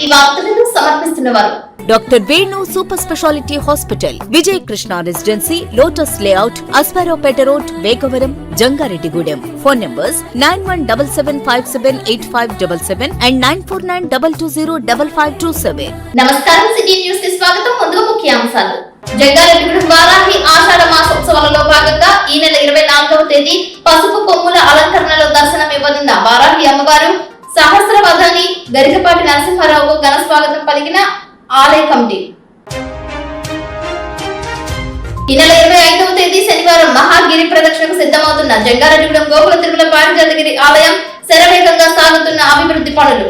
ఈ వార్తలను సమర్పిస్తున్నవారు doctor Venu super speciality hospital, Vijay Krishna residency, lotus layout, Aswaraopeta road, Vegavaram, Jangareddygudem. Phone numbers 9177578577 and 9492205527. నమస్కారం. సిటీ న్యూస్ కి స్వాగతం. ముందుగా ముఖ్యాంశాలు. జంగారెడ్డిగూడెం వారాహి ఆషాఢ మాసోత్సవాలలో భాగంగా ఈ నెల 24వ తేదీ పసుపు కొమ్ముల అలంకరణలో దర్శనం ఇవ్వనున్న వారాహి అమ్మవారు సహస్రవధాని గరికపాటి నరసింహారావుకు ఘన స్వాగతం పలికిన ఆలయ కమిటీ. ఈ నెల 25వ తేదీ శనివారం మహాగిరి ప్రదక్షిణకు సిద్ధమవుతున్న జంగారెడ్డిగూడెం గోకుల తిరుమల పారిజాతగిరి ఆలయం శరవేగంగా సాగుతున్న అభివృద్ధి పనులు.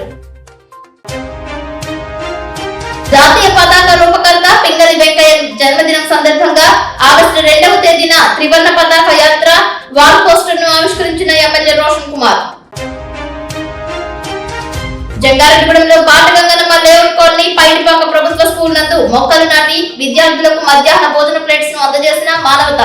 జాతీయ పతాక రూపకర్త పింగళి వెంకయ్య జన్మదినం సందర్భంగా ఆగస్టు 2వ తేదీన త్రివర్ణ పతాక యాత్ర వాల్ పోస్టర్ ను ఆవిష్కరించిన ఎమ్మెల్యే రోషన్ కుమార్. జంగారెడ్డిగూడెంలో బాటగంగనమ్మ లేఅవుట్ కాలనీ పైడిపాక ప్రభుత్వ స్కూల్ నందు మొక్కలు నాటి విద్యార్థులకు మధ్యాహ్న భోజన ప్లేట్స్ ను అందజేసిన మానవత.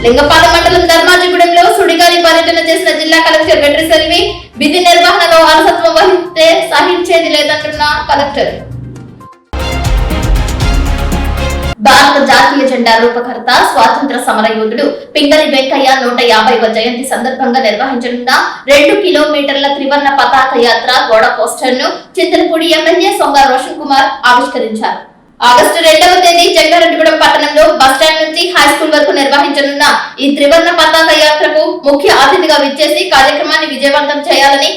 లింగపాలెం మండలం ధర్మాజిగూడెంలో సుడిగాలి పర్యటన చేసిన జిల్లా కలెక్టర్ వెట్రి సెల్వి విధి నిర్వహణలో అలసత్వం వహిస్తే సహించేది లేదంటున్న కలెక్టర్. భారత జాతీయ జెండా రూపకర్త స్వాతంత్ర సమర యోధుడు పింగళి వెంకయ్య 150వ జయంతి సందర్భంగా నిర్వహించనున్న 2 కిలోమీటర్ల త్రివర్ణ పతాక యాత్ర గోడ పోస్టర్ ను చింతలపూడి ఎమ్మెల్యే సొంగ రోషన్ కుమార్ ఆవిష్కరించారు. ఆగస్టు 2వ తేదీ జంగారెడ్డిగూడెం పట్టణంలో బస్టాండ్ నుంచి హై స్కూల్ వరకు నిర్వహించనున్న ఈ త్రివర్ణ పతాక యాత్రకు ముఖ్య అతిథిగా విచ్చేసి కార్యక్రమాన్ని విజయవంతం చేయాలని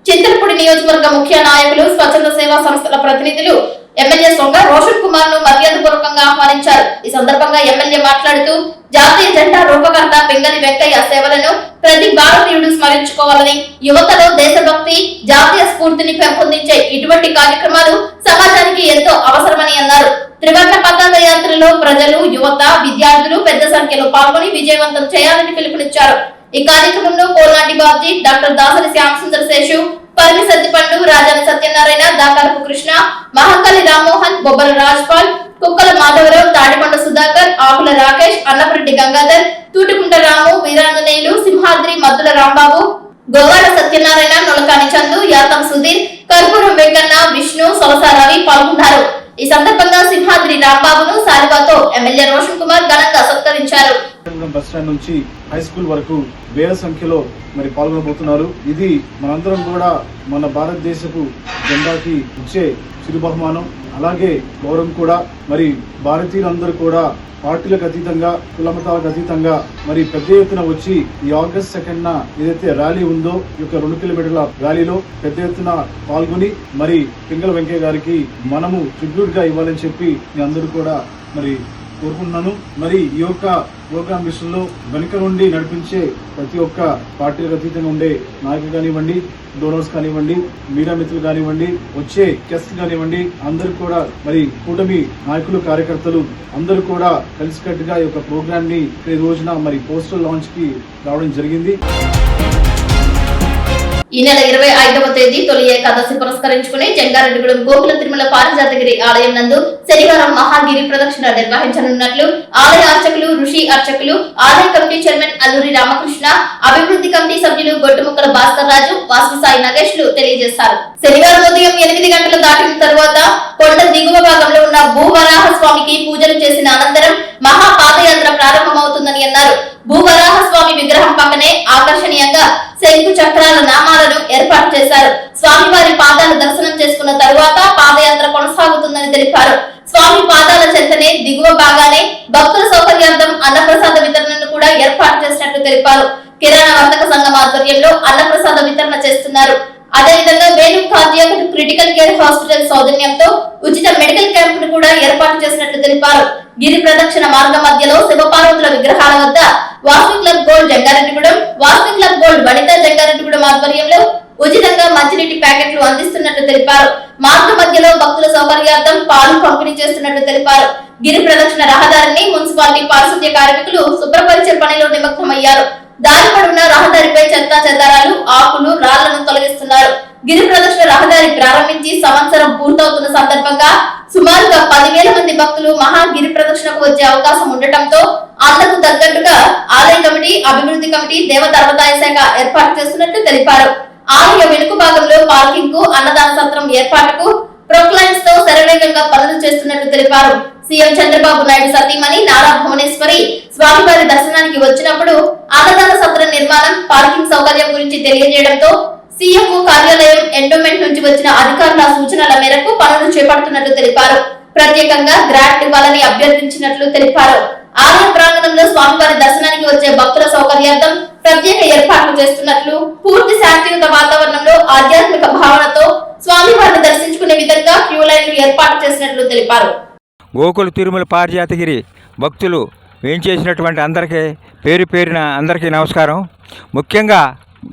చింతలపూడి నియోజకవర్గ ముఖ్య నాయకులు, స్వచ్ఛంద సేవా సంస్థల ప్రతినిధులు ఎమ్మెల్యే సొంగ రోషన్ కుమార్ ను మర్యాదపూర్వకంగా ఆహ్వానించారు. ఈ సందర్భంగా ఎమ్మెల్యే మాట్లాడుతూ జాతీయ జెండా రూపకర్త పింగళి వెంకయ్య సేవలను ప్రతి భారతీయుడు స్మరించుకోవాలని, యువతలో దేశభక్తి, జాతీయ స్ఫూర్తిని పెంపొందించే ఇటువంటి కార్యక్రమాలు సమాజానికి ఎంతో అవసరమని అన్నారు. త్రివర్ణ పతాక యాత్రలో ప్రజలు, యువత, విద్యార్థులు పెద్ద సంఖ్యలో పాల్గొని విజయవంతం చేయాలని పిలుపునిచ్చారు. ఈ కార్యక్రమంలో కోల్నాటి బాబ్జీ, డాక్టర్ దాసరి శ్యామసుందర శేషు, పరిమి సత్తిపండు, రాజాని సత్యనారాయణ, దాకారపు కృష్ణ, మహంకాళి రామ్మోహన్, బొబ్బల రాజ్పాల్, కుక్కల మాధవరావు, తాడికొండ సుధాకర్, ఆకుల రాకేష్, అన్నపరెడ్డి గంగాధర్, తూటికుంట రాము, వీరాంజనేయులు, సింహాద్రి, మద్దుల రాంబాబు, గోగాడ సత్యనారాయణ, నొలకాని చందు, యాతం సుధీర్, కర్పూరం వెంకన్న, విష్ణు, సొలస రవి పాల్గొన్నారు. ఈ సందర్భంగా సింహాద్రి రాంబాబును సాలువాతో ఎమ్మెల్యే రోషన్ కుమార్ ఘనంగా సత్కరించారు. బస్ స్టాండ్ నుంచి హై స్కూల్ వరకు వేల సంఖ్యలో పాల్గొనబోతున్నారు. ఇది మనందరం కూడా మన భారతదేశపు జెండాకి ఇచ్చే చిరు బహుమానం, అలాగే గౌరవం కూడా. భారతీయులందరూ కూడా పార్టీలకు అతీతంగా, కులమతాలకు అతీతంగా పెద్ద ఎత్తున వచ్చి ఈ ఆగస్ట్ 2న ఏదైతే ర్యాలీ ఉందో ఈ యొక్క 2 కిలోమీటర్ల ర్యాలీలో పెద్ద ఎత్తున పాల్గొని పింగళి వెంకయ్య గారికి మనము ట్రిబ్యూట్ గా ఇవ్వాలని చెప్పి మీ అందరూ కూడా కోరుకుంటున్నాను. ఈ యొక్క ప్రోగ్రామ్ విషయంలో వెనుక నుండి నడిపించే ప్రతి ఒక్క పార్టీలకు అతీతంగా ఉండే నాయకులు కానివ్వండి, డోనర్స్ కానివ్వండి, మీడియా మిత్రులు కానివ్వండి, వచ్చే గెస్ట్ కానివ్వండి, అందరూ కూడా కూటమి నాయకులు, కార్యకర్తలు అందరూ కూడా కలిసికట్టుగా ఈ యొక్క ప్రోగ్రామ్ ని ఈ రోజున పోస్టర్ లాంచ్ కి రావడం జరిగింది. ఈ నెల 25వ తేదీ తొలి ఏకాదశి పురస్కరించుకుని జంగారెడ్డిగూడెం గోకుల తిరుమల పారిజాతగిరి ఆలయం నందు శనివారం మహాగిరి ప్రదక్షిణ నిర్వహించనున్నట్లు ఆలయ అర్చకులు, ఋషి అర్చకులు, ఆలయ కమిటీ చైర్మన్ అల్లూరి రామకృష్ణ, అభివృద్ధి కమిటీ సభ్యులు గొట్టుముక్కల భాస్కర్ రాజు, వాసవిసాయి నగేష్లు తెలియజేశారు. శనివారం ఉదయం 8 గంటలు దాటిన తరువాత కొండ దిగువ భాగంలో ఉన్న భూవరాహ స్వామికి పూజలు చేసిన అనంతరం మహాపాదయాత్ర ప్రారంభమవుతుందని అన్నారు. భూవరాహ స్వామి విగ్రహం పక్కనే ఆకర్షణీయంగా శంకు చక్రాల నామాలను ఏర్పాటు చేశారు. స్వామివారి పాదాలు దర్శనం చేసుకున్న తరువాత పాదయాత్ర కొనసాగుతుందని తెలిపారు. స్వామి పాదాల చెంతనే దిగువ భాగానే భక్తుల సౌకర్యార్థం అన్నప్రసాద వితరణను కూడా ఏర్పాటు చేసినట్లు తెలిపారు. కిరాణా వర్తక సంఘం ఆధ్వర్యంలో అన్నప్రసాద వితరణ చేస్తున్నారు. అదేవిధంగా Venu cardiac critical care hospital సౌజన్యంతో ఉచిత మెడికల్ క్యాంప్ ను కూడా ఏర్పాటు చేసినట్లు తెలిపారు. గిరి ప్రదక్షిణ మార్గ మధ్యలో శివపార్వతుల విగ్రహాల వద్ద Vasavi club gold Jangareddygudem, Vasavi club gold Vanitha Jangareddygudem ఆధ్వర్యంలో ఉచితంగా మంచినీటి ప్యాకెట్లు అందిస్తున్నట్లు తెలిపారు. మార్గ మధ్యలో భక్తుల సౌకర్యార్థం పాలు పంపిణీ చేస్తున్నట్లు తెలిపారు. గిరి ప్రదక్షిణ రహదారిని మున్సిపాలిటీ పారిశుద్ధ్య కార్మికులు శుభ్రపరిచే పనిలో నిమగ్నమయ్యారు. దారి పొడవునా రహదారిపై చెత్తా చెదారాలు, ఆకులు, రాళ్లను తొలగిస్తున్నారు. గిరి ప్రదక్షిణ రహదారి ప్రారంభించి సంవత్సరం పూర్తవుతున్న సందర్భంగా సుమారుగా 10,000 మంది భక్తులు మహాగిరి ప్రదక్షిణకు వచ్చే అవకాశం ఉండటంతో అందుకు తగ్గట్టుగా ఆలయ కమిటీ, అభివృద్ధి కమిటీ, దేవధర్మదాయ శాఖ ఏర్పాటు చేస్తున్నట్లు తెలిపారు. ఆలయ వెనుక భాగంలో పార్కింగ్ కు, అన్నదాన సత్రం ఏర్పాటుకు ప్రొక్లైన్స్ తో శరవేగంగా పనులు చేస్తున్నట్లు తెలిపారు. సీఎం చంద్రబాబు నాయుడు సతీమణి నారా భువనేశ్వరి స్వామివారి దర్శనానికి వచ్చినప్పుడు అన్నదాన సత్రం నిర్మాణం, పార్కింగ్ సౌకర్యం గురించి తెలియజేయడంతో సీఎంఓ కార్యాలయం, ఎండోమెంట్ నుంచి వచ్చిన అధికారుల సూచనల మేరకు పనులు చేపడుతున్నట్లు తెలిపారు. ప్రత్యేకంగా గ్రాంట్ ఇవ్వాలని అభ్యర్థించినట్లు తెలిపారు. ఆలయ ప్రాంగణంలో స్వామివారి దర్శనానికి వచ్చే భక్తుల సౌకర్యార్థం ప్రత్యేక ఏర్పాట్లు చేస్తున్నట్లు, పూర్తి శాంతియుత వాతావరణంలో ఆధ్యాత్మిక భావనతో స్వామివారిని దర్శించుకునే విధంగా క్యూ లైన్లు ఏర్పాటు చేసినట్లు తెలిపారు. గోకుల తిరుమల పారిజాతగిరి భక్తులు వేయించేసినటువంటి అందరికీ పేరు పేరున అందరికీ నమస్కారం. ముఖ్యంగా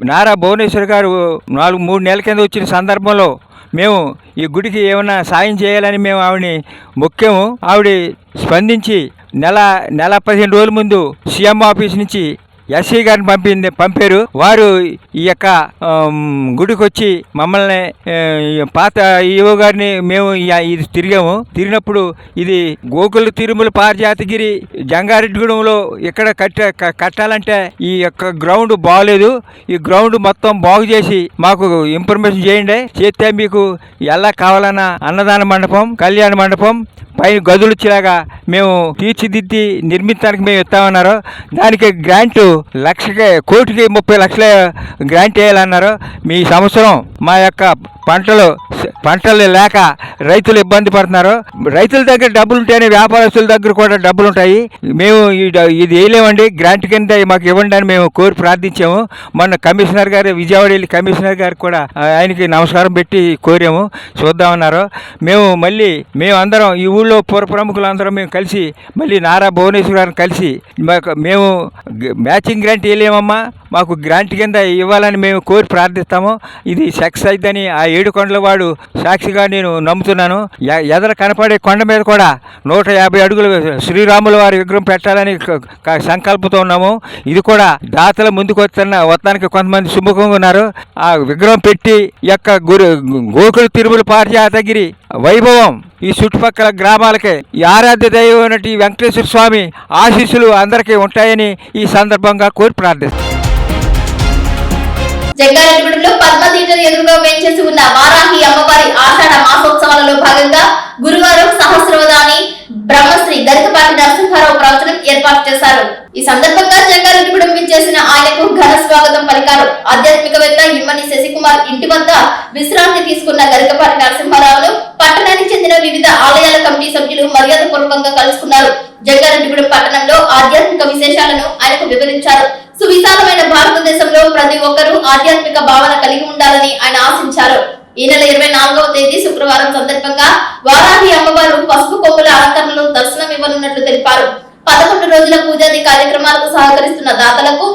నారా భువనేశ్వర్ గారు 3 నెలల కింద వచ్చిన సందర్భంలో మేము ఈ గుడికి ఏమైనా సాయం చేయాలని మేము ఆవిడని ముఖ్యము. ఆవిడ స్పందించి నెల 15 రోజుల ముందు సీఎం ఆఫీస్ నుంచి ఎస్సీ గారిని పంపారు. వారు ఈ యొక్క గుడికి వచ్చి మమ్మల్ని పాత ఈవో గారిని మేము ఇది తిరిగినప్పుడు ఇది గోకుల తిరుమల పారిజాతగిరి జంగారెడ్డిగూడెంలో ఇక్కడ కట్టాలంటే ఈ యొక్క గ్రౌండ్ బాగలేదు. ఈ గ్రౌండ్ మొత్తం బాగు చేసి మాకు ఇన్ఫర్మేషన్ చేయండి. చేస్తే మీకు ఎలా కావాలన్నా అన్నదాన మండపం, కళ్యాణ మండపం, పైన గదులు వచ్చేలాగా మేము తీర్చిదిద్ది నిర్మించడానికి మేము ఇస్తామన్నారు. దానికి గ్రాంటు కోటికి 30 లక్షల గ్రాంట్ వేయాలన్నారు. మీ సంవత్సరం మా యొక్క పంటలు లేక రైతులు ఇబ్బంది పడుతున్నారు. రైతుల దగ్గర డబ్బులు ఉంటేనే వ్యాపారస్తుల దగ్గర కూడా డబ్బులు ఉంటాయి. మేము ఇది వేయలేమండి, గ్రాంట్ కింద మాకు ఇవ్వండి అని మేము కోరి ప్రార్థించాము. మొన్న కమిషనర్ గారు, విజయవాడ వెళ్ళి కమిషనర్ గారు కూడా ఆయనకి నమస్కారం పెట్టి కోరాము, చూద్దామన్నారు. మేము అందరం ఈ ఊళ్ళో ప్రముఖులు అందరం మేము కలిసి మళ్ళీ నారా భువనేశ్వర్ గారిని కలిసి మేము మ్యాచింగ్ గ్రాంట్ వేయలేమమ్మా, మాకు గ్రాంట్ కింద ఇవ్వాలని మేము కోరి ప్రార్థిస్తాము. ఇది సక్సెస్ అయిద్దని ఆ 7 కొండల వాడు సాక్షిగా నేను నమ్ముతున్నాను. ఎదర కనపడే కొండ మీద కూడా 150 అడుగులు శ్రీరాముల వారి విగ్రహం పెట్టాలని సంకల్పంతో ఉన్నాము. ఇది కూడా దాతల ముందుకు వస్తానికి కొంతమంది సుముఖంగా ఉన్నారు. ఆ విగ్రహం పెట్టి యొక్క గోకుల తిరుమల పారిజాతగిరి వైభవం ఈ చుట్టుపక్కల గ్రామాలకే ఈ ఆరాధ్య దైవం వెంకటేశ్వర స్వామి ఆశీస్సులు అందరికీ ఉంటాయని ఈ సందర్భంగా కోరి ప్రార్థిస్తాను. జంగారెడ్డిగూడెంలో పద్మ థియేటర్ ఎదురుగా వేంచేసి ఉన్న వారాహి అమ్మవారి ఆషాఢ మాసోత్సవాలలో భాగంగా గురువారం సహస్రవదాని బ్రహ్మశ్రీ గరికపాటి నరసింహారావు ప్రవచనం ఏర్పాటు చేశారు. ఈ సందర్భంగా జంగారెడ్డిగూడెం విచ్చేసిన ఆయనకు ఘన స్వాగతం పలికారు. ఆధ్యాత్మికవేత్త ఇమ్మని శశికుమార్ ఇంటి వద్ద విశ్రాంతి తీసుకున్న గరికపాటి నరసింహారావును పట్టణానికి చెందిన వివిధ ఆలయాల కమిటీ సభ్యులు మర్యాద పూర్వకంగా కలుసుకున్నారు. జంగారెడ్డిగూడెం పట్టణంలో ఆధ్యాత్మిక విశేషాలను ఆయనకు వివరించారు. సువిశాలమైన భారతదేశంలో ప్రతి ఒక్కరూ ఆధ్యాత్మిక భావన కలిగి ఉండాలని ఆయన ఆశించారు. ఈ నెల 24వ తేదీ శుక్రవారం సందర్భంగా వారాహి అమ్మవారు పసుపు కొమ్ముల అలంకరణలో దర్శనం ఇవ్వనున్నట్లు తెలిపారు. 11 రోజుల పూజాది కార్యక్రమాలకు సహకరిస్తున్న దాతలకు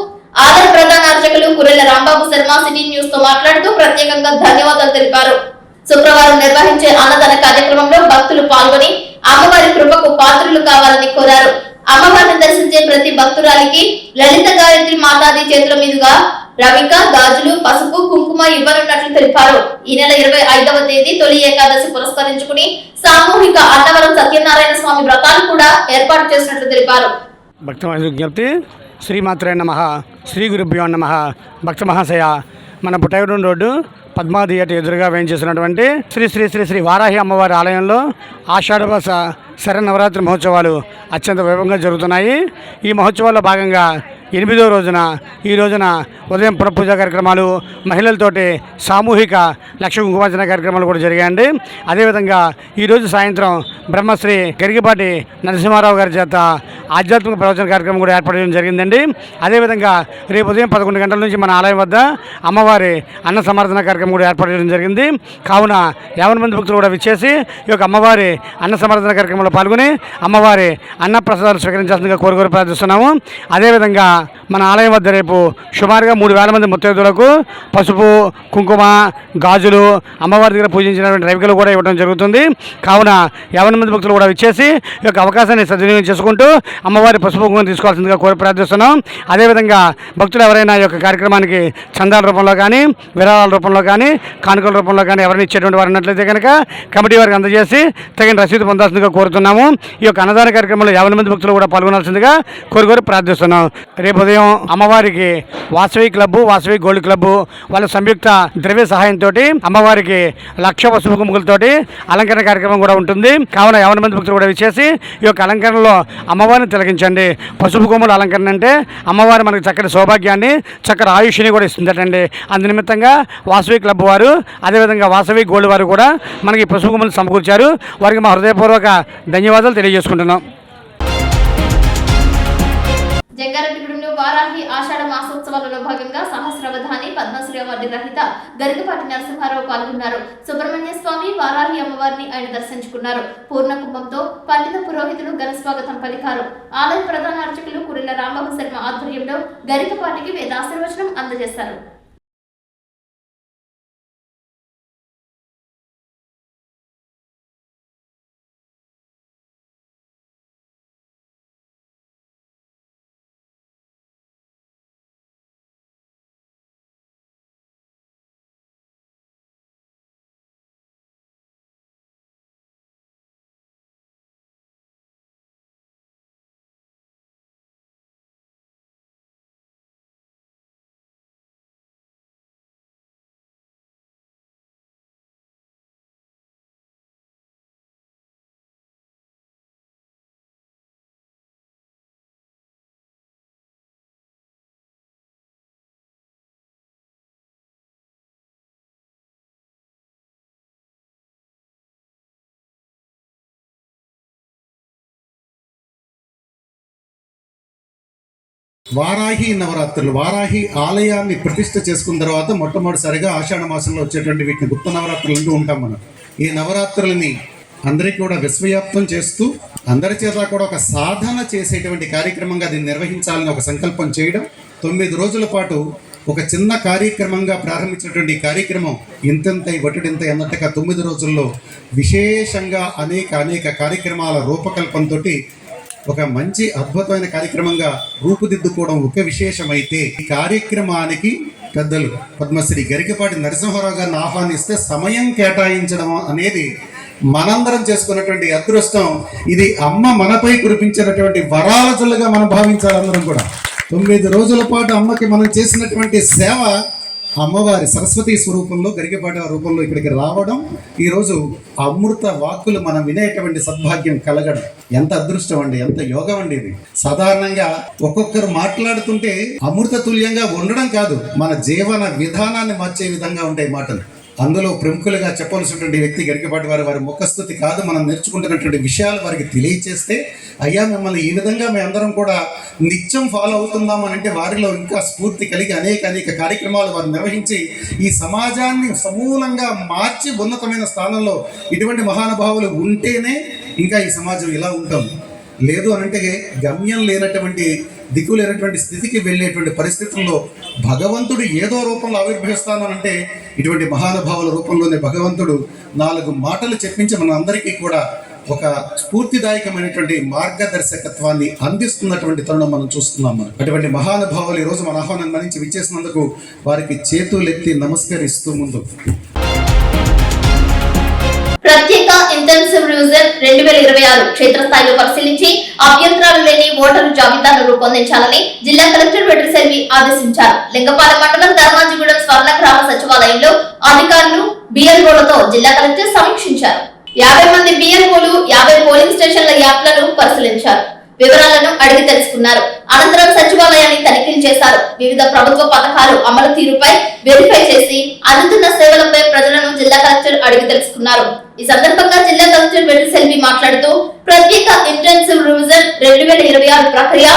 ఆలయ ప్రధాన అర్చకులు కురెల రాంబాబు శర్మ సిటీ న్యూస్ తో మాట్లాడుతూ ప్రత్యేకంగా ధన్యవాదాలు తెలిపారు. శుక్రవారం నిర్వహించే అన్నదాన కార్యక్రమంలో భక్తులు పాల్గొని అమ్మవారి కృపకు పాత్రులు కావాలని కోరారు. అమ్మవారిని దర్శించే ప్రతి భక్తురాలికి లలిత గాయత్రి మాతాది చేతుల మీదుగా రవిక, గాజులు, పసుపు, కుంకుమ ఇవ్వనున్నట్లు తెలిపారు. ఈ నెల 25వ తేదీ తొలి ఏకాదశి పురస్కరించుకుని సామూహిక అన్నవరం సత్యనారాయణ స్వామి వ్రతాలు కూడా ఏర్పాటు చేసినట్లు తెలిపారు. భక్తమహా విజ్ఞప్తి. శ్రీమాత్రే నమః, శ్రీ గురుభ్యో నమః. భక్త మహాశయ, మన పుట్టగూడెం రోడ్డు పద్మా థియేటర్ ఎదురుగా వేయించేసినటువంటి శ్రీ శ్రీ శ్రీ శ్రీ వారాహి అమ్మవారి ఆలయంలో ఆషాఢమాస శరన్నవరాత్రి మహోత్సవాలు అత్యంత వైభవంగా జరుగుతున్నాయి. ఈ మహోత్సవాల్లో భాగంగా 8వ రోజున ఈ రోజున ఉదయం పురపూజ కార్యక్రమాలు, మహిళలతోటి సామూహిక లక్ష కుంకుమార్చన కార్యక్రమాలు కూడా జరిగాయండి. అదేవిధంగా ఈరోజు సాయంత్రం బ్రహ్మశ్రీ గరికపాటి నరసింహారావు గారి చేత ఆధ్యాత్మిక ప్రవచన కార్యక్రమం కూడా ఏర్పాటు చేయడం జరిగిందండి. అదేవిధంగా రేపు ఉదయం 11 గంటల నుంచి మన ఆలయం వద్ద అమ్మవారి అన్న సమర్థన కార్యక్రమం కూడా ఏర్పాటు చేయడం జరిగింది. కావున 50 మంది భక్తులు కూడా విచ్చేసి ఈ యొక్క అమ్మవారి అన్న సమర్థన కార్యక్రమంలో పాల్గొని అమ్మవారి అన్న ప్రసాదాలు స్వీకరించాల్సిందిగా కోరి ప్రార్థిస్తున్నాము. అదేవిధంగా మన ఆలయం వద్ద రేపు సుమారుగా 3000 మంది ముత్తైదులకు పసుపు, కుంకుమ, గాజులు, అమ్మవారి దగ్గర పూజించినటువంటి రవికలు కూడా ఇవ్వడం జరుగుతుంది. కావున 50 మంది భక్తులు కూడా విచ్చేసి ఈ యొక్క అవకాశాన్ని సద్వినియోగం చేసుకుంటూ అమ్మవారి పసుపు కుంకుమ తీసుకోవాల్సిందిగా కోరి ప్రార్థిస్తున్నాం. అదేవిధంగా భక్తులు ఎవరైనా ఈ యొక్క కార్యక్రమానికి చందాల రూపంలో కానీ, విరాళాల రూపంలో కానీ, కానుకల రూపంలో కానీ ఎవరైనా ఇచ్చేటువంటి వారు ఉన్నట్లయితే కనుక కమిటీ వారికి అందజేసి తగిన రసీదు పొందాల్సిందిగా కోరుతున్నాము. ఈ యొక్క అన్నదాన కార్యక్రమంలో 50 మంది భక్తులు కూడా పాల్గొనాల్సిందిగా కోరి ప్రార్థిస్తున్నాం. రేపు ఉదయం అమ్మవారికి Vasavi club, Vasavi gold club వాళ్ళ సంయుక్త ద్రవ్య సహాయంతో అమ్మవారికి 1,00,000 పసుపు కుంకుమలతోటి అలంకరణ కార్యక్రమం కూడా ఉంటుంది. కావున 50 మంది భక్తులు కూడా విచ్చేసి ఈ యొక్క అలంకరణలో అమ్మవారిని తిలకించండి. పసుపు కుంకుమల అలంకరణ అంటే అమ్మవారు మనకి చక్కటి సౌభాగ్యాన్ని, చక్కటి ఆయుష్ని కూడా ఇస్తుందటండి. అందు నిమిత్తంగా వాసవి క్లబ్ వారు, అదేవిధంగా వాసవి గోల్డ్ వారు కూడా మనకి పసుపు కుంకుమలు సమకూర్చారు. వారికి మా హృదయపూర్వక ధన్యవాదాలు తెలియజేసుకుంటున్నాం. జంగారెడ్డిగూడెంలో వారాహి ఆషాఢ మాసోత్సవాలలో భాగంగా సహస్రావధాని పద్మశ్రీ అవార్డు రహిత గరికపాటి నరసింహారావు పాల్గొన్నారు. సుబ్రహ్మణ్య స్వామి వారాహి అమ్మవారిని ఆయన దర్శించుకున్నారు. పూర్ణ కుంభంతో పండిత పురోహితులు ఘన స్వాగతం పలికారు. ఆలయ ప్రధాన అర్చకులు కురిల రాంబాబు శర్మ ఆధ్వర్యంలో గరికపాటికి వేదాశీర్వచనం అందజేశారు. వారాహి నవరాత్రులు, వారాహి ఆలయాన్ని ప్రతిష్ఠ చేసుకున్న తర్వాత మొట్టమొదటిసారిగా ఆషాఢ మాసంలో వచ్చేటువంటి వీటిని గుప్త నవరాత్రులు అంటూ ఉంటాం మనం. ఈ నవరాత్రులని అందరికీ కూడా విశ్వవ్యాప్తం చేస్తూ అందరి చేత కూడా ఒక సాధన చేసేటువంటి కార్యక్రమంగా దీన్ని నిర్వహించాలని ఒక సంకల్పం చేయడం, 9 రోజుల పాటు ఒక చిన్న కార్యక్రమంగా ప్రారంభించినటువంటి కార్యక్రమం ఇంతంతై వటుడింత అన్నట్టుగా 9 రోజుల్లో విశేషంగా అనేక కార్యక్రమాల రూపకల్పనతో ఒక మంచి అద్భుతమైన కార్యక్రమంగా రూపుదిద్దుకోవడం ఒక విశేషమైతే, ఈ కార్యక్రమానికి పెద్దలు పద్మశ్రీ గరికపాటి నరసింహారావు గారిని ఆహ్వానిస్తే సమయం కేటాయించడం అనేది మనందరం చేసుకున్నటువంటి అదృష్టం. ఇది అమ్మ మనపై కురిపించినటువంటి వరాల జల్లుగా మనం భావించాలి. అందరం కూడా 9 రోజుల పాటు అమ్మకి మనం చేసినటువంటి సేవ అమ్మవారి సరస్వతి స్వరూపంలో, గరికపాటి రూపంలో ఇక్కడికి రావడం, ఈరోజు అమృత వాక్కులు మనం వినేటువంటి సద్భాగ్యం కలగడం ఎంత అదృష్టం అండి, ఎంత యోగం అండి ఇది. సాధారణంగా ఒక్కొక్కరు మాట్లాడుతుంటే అమృత తుల్యంగా ఉండడం కాదు, మన జీవన విధానాన్ని మార్చే విధంగా ఉంటాయి మాటలు. అందులో ప్రముఖులుగా చెప్పవలసినటువంటి వ్యక్తి గరికపాటి వారి ముఖస్థుతి కాదు, మనం నేర్చుకుంటున్నటువంటి విషయాలు వారికి తెలియచేస్తే, అయ్యా మిమ్మల్ని ఈ విధంగా మేమందరం కూడా నిత్యం ఫాలో అవుతుందామని అంటే వారిలో ఇంకా స్ఫూర్తి కలిగి అనేక కార్యక్రమాలు వారు నిర్వహించి ఈ సమాజాన్ని సమూలంగా మార్చి ఉన్నతమైన స్థానంలో ఇటువంటి మహానుభావులు ఉంటేనే ఇంకా ఈ సమాజం ఇలా ఉంటాం. లేదు అనంటే గమ్యం లేనటువంటి, దిక్కు లేనటువంటి స్థితికి వెళ్ళేటువంటి పరిస్థితుల్లో భగవంతుడు ఏదో రూపంలో ఆవిర్భవిస్తానంటే ఇటువంటి మహానుభావుల రూపంలోనే భగవంతుడు 4 మాటలు చెప్పించి మన అందరికీ కూడా ఒక స్ఫూర్తిదాయకమైనటువంటి మార్గదర్శకత్వాన్ని అందిస్తున్నటువంటి తరుణం మనం చూస్తున్నాం. అటువంటి మహానుభావులు ఈరోజు మన ఆహ్వానం మన్నించి విచ్చేసినందుకు వారికి చేతులెత్తి నమస్కరిస్తూ ముందు ప్రత్యేక ఇంటెన్సివ్ రివిజన్ 2026 క్షేత్రస్థాయిలో పరిశీలించి అభ్యంతరాలు లేని ఓటరు జాబితాను రూపొందించాలని జిల్లా కలెక్టర్ వెట్రిసెల్వి ఆదేశించారు. లింగపాలెం మండలం ధర్మాజిగూడెం స్వర్ణ గ్రామ సచివాలయంలో అధికారులు బిఎల్ఓలతో జిల్లా కలెక్టర్ సమీక్షించారు. 50 మంది బిఎల్ఓలు 50 పోలింగ్ స్టేషన్ల యాప్లను పరిశీలించారు. వివరాలను అడిగి తెలుసుకున్నారు. అనంతరం సచివాలయాన్ని తనిఖీలు చేశారు. వివిధ ప్రభుత్వ పథకాలు అమలు తీరుపై వెరిఫై చేసి అందుతున్న సేవలపై ప్రజలను జిల్లా కలెక్టర్ అడిగి తెలుసుకున్నారు. ఈ సందర్భంగా జిల్లా కలెక్టర్ వెట్రిసెల్వి మాట్లాడుతూ ప్రత్యేక ఇంటెన్సివ్ రివిజన్ 2026 ప్రక్రియ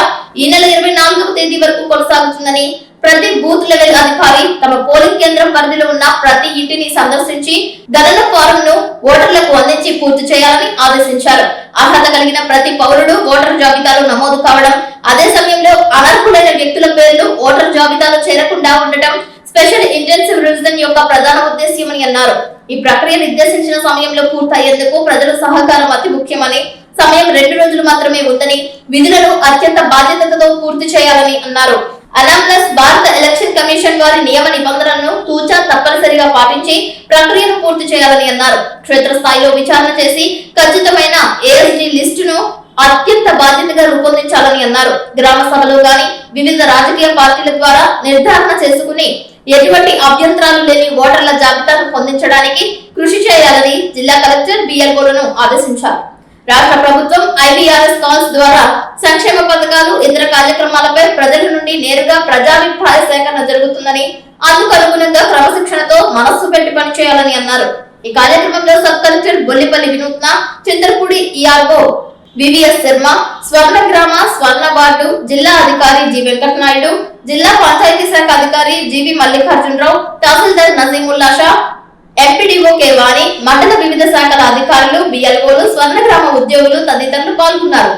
ఈ నెల 24వ తేదీ వరకు కొనసాగుతుందని, ప్రతి బూత్ లెవెల్ అధికారి తమ పోలింగ్ కేంద్రం పరిధిలో ఉన్న ప్రతి ఇంటిని సందర్శించి గణన ఫారం ను ఓటర్లకు అందించి పూర్తి చేయాలని ఆదేశించారు. అర్హత కలిగిన ప్రతి పౌరుడు ఓటర్ జాబితాలో నమోదు కావడం, అదే సమయంలో అనర్హులైన వ్యక్తుల పేర్లు ఓటర్ జాబితాలో చేరకుండా ఉండటం స్పెషల్ ఇంటెన్సివ్ రివిజన్ యొక్క ప్రధాన ఉద్దేశ్యమని అన్నారు. ఈ ప్రక్రియ నిర్దేశించిన సమయంలో పూర్తయ్యేందుకు ప్రజల సహకారం అతి ముఖ్యమని సమయం 2 రోజులు మాత్రమే ఉందని విధులను అత్యంత బాధ్యతతో పూర్తి చేయాలని అన్నారు. అనామ్లస్ భారత ఎలక్షన్ కమిషన్ వారి నియమ నిబంధనలను తూచా తప్పనిసరిగా పాటించి ప్రక్రియను పూర్తి చేయాలని అన్నారు. క్షేత్రస్థాయిలో విచారణ చేసి ఖచ్చితమైన ఏఎస్డీ లిస్టును అత్యంత బాధ్యతగా రూపొందించాలని అన్నారు. గ్రామ సభలో గాని వివిధ రాజకీయ పార్టీల ద్వారా నిర్ధారణ చేసుకుని ఎటువంటి అభ్యంతరాలు లేని ఓటర్ల జాబితాను పొందించడానికి కృషి చేయాలని జిల్లా కలెక్టర్ బిఎల్ఓలను ఆదేశించారు. రాష్ట్ర ప్రభుత్వం ఐవీఆర్ఎస్ కాల్స్ ద్వారా సంక్షేమ పథకాలు ఇతర కార్యక్రమాలపై ప్రజల నుండి నేరుగా ప్రజాభిప్రాయ సేకరణ జరుగుతుందని, అందుకు అనుగుణంగా క్రమశిక్షణతో మనస్సు పెట్టి పనిచేయాలని అన్నారు. ఈ కార్యక్రమంలో సబ్ కలెక్టర్ బొల్లిపల్లి వినూత్న, చింతలపూడి ఈఆర్ఓ వివిఎస్ శర్మ, స్వర్ణ గ్రామ స్వర్ణ వార్డు జిల్లా అధికారి జి వెంకటనాయుడు, జిల్లా పంచాయతీ శాఖ అధికారి జీవి మల్లికార్జునరావు, తహసీల్దార్ నజీముల్లా షా, ఎంపీడీఓ కె వాణి, మండల వివిధ శాఖల అధికారులు, బిఎల్ఓలు, స్వర్ణ గ్రామ ఉద్యోగులు తదితరులు పాల్గొన్నారు.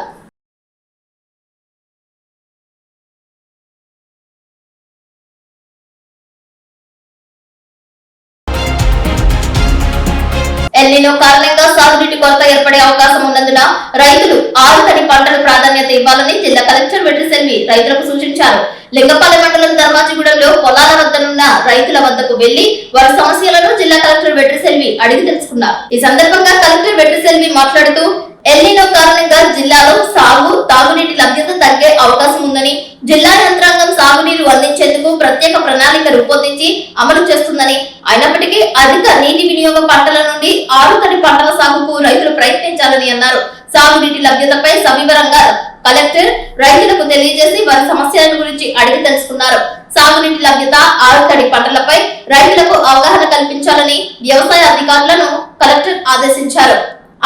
ఎల్నినో కారణంగా సాగునీటి కొరత ఏర్పడే అవకాశం ఉన్నందున రైతులు ఆరుతడి పంటల ప్రాధాన్యత ఇవ్వాలని జిల్లా కలెక్టర్ వెట్రిసెల్వి రైతులకు సూచించారు. లింగపాలెం మండలం ధర్మాజిగూడెంలో పొలాల వద్దనున్న రైతుల వద్దకు వెళ్లి వారి సమస్యలను జిల్లా కలెక్టర్ వెట్రిసెల్వి అడిగి తెలుసుకున్నారు. ఈ సందర్భంగా కలెక్టర్ వెట్రిసెల్వి మాట్లాడుతూ ఎల్నినో కారణంగా జిల్లాలో సాగు తాగునీటి లభ్యత తగ్గే అవకాశం ఉందని, జిల్లా యంత్రాంగం సాగునీరు అందించేందుకు ప్రత్యేక ప్రణాళిక రూపొందించి అమలు చేస్తుందని, అయినప్పటికీ అధిక నీటి వినియోగ పంటల నుండి ఆరుతడి పంటల సాగుకు రైతులు ప్రయత్నించాలని అన్నారు. సాగునీటి లభ్యతపై సవివరంగా కలెక్టర్ రైతులకు తెలియజేసి వారి సమస్యల గురించి అడిగి తెలుసుకున్నారు. సాగునీటి లభ్యత, ఆరుతడి పంటలపై రైతులకు అవగాహన కల్పించాలని వ్యవసాయ అధికారులను కలెక్టర్ ఆదేశించారు.